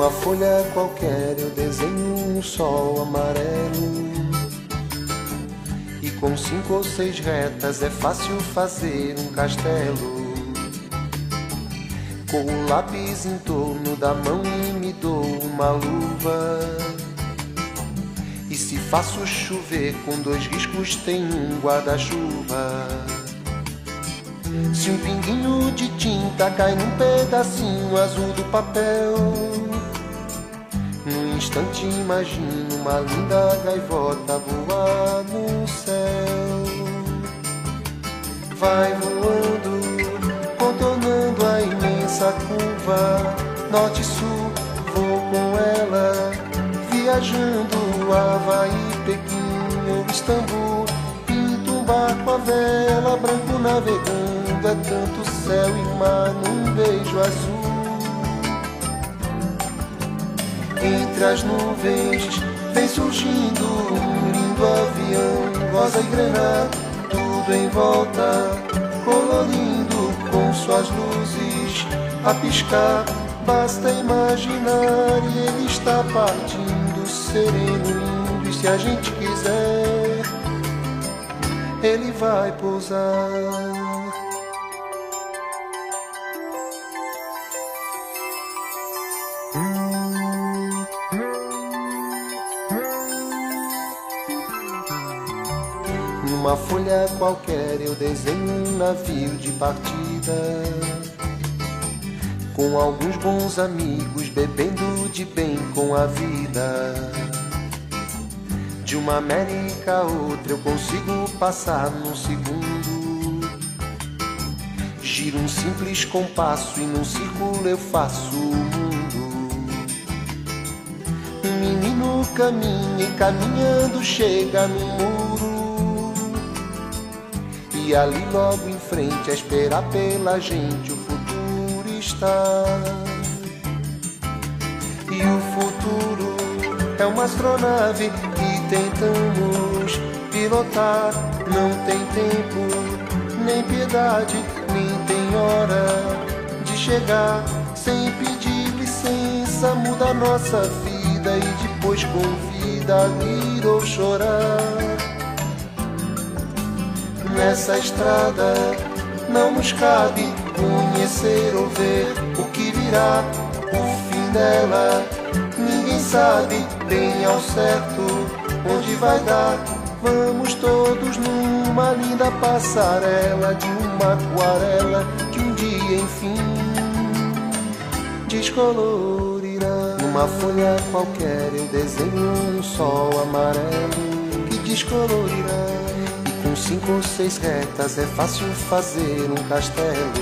Numa folha qualquer eu desenho um sol amarelo, e com 5 ou 6 retas é fácil fazer um castelo. Com o lápis em torno da mão e me dou uma luva, e se faço chover com 2 riscos tem um guarda-chuva. Se um pinguinho de tinta cai num pedacinho azul do papel, num instante imagino uma linda gaivota voar no céu. Vai voando, contornando a imensa curva, norte e sul, vou com ela, viajando Havaí, Pequim ou Istambul. Pinto um barco à vela, branco navegando, é tanto céu e mar num beijo azul. Entre as nuvens vem surgindo um lindo avião, rosa e grená, tudo em volta, colorindo com suas luzes a piscar. Basta imaginar e ele está partindo, sereno, lindo, e se a gente quiser, ele vai pousar. Numa folha qualquer eu desenho um navio de partida, com alguns bons amigos bebendo de bem com a vida. De uma América a outra eu consigo passar num segundo. Giro um simples compasso e num círculo eu faço o mundo. Um menino caminha e caminhando chega no muro, e ali logo em frente a esperar pela gente o futuro está. E o futuro é uma astronave que tentamos pilotar. Não tem tempo, nem piedade, nem tem hora de chegar. Sem pedir licença muda a nossa vida e depois convida a rir ou chorar. Nessa estrada não nos cabe conhecer ou ver o que virá. O fim dela ninguém sabe bem ao certo onde vai dar. Vamos todos numa linda passarela de uma aquarela que um dia enfim descolorirá. Numa folha qualquer eu desenho um sol amarelo que descolorirá. Com 5 ou 6 retas é fácil fazer um castelo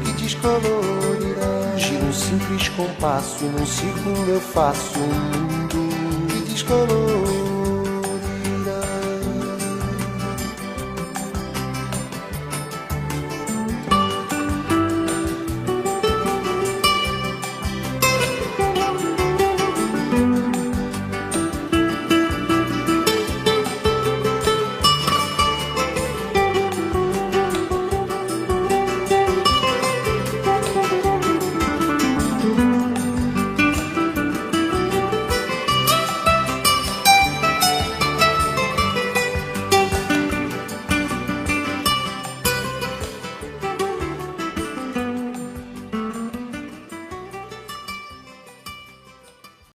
que descolorirá. Giro um simples compasso e num círculo eu faço um mundo que descolorirá.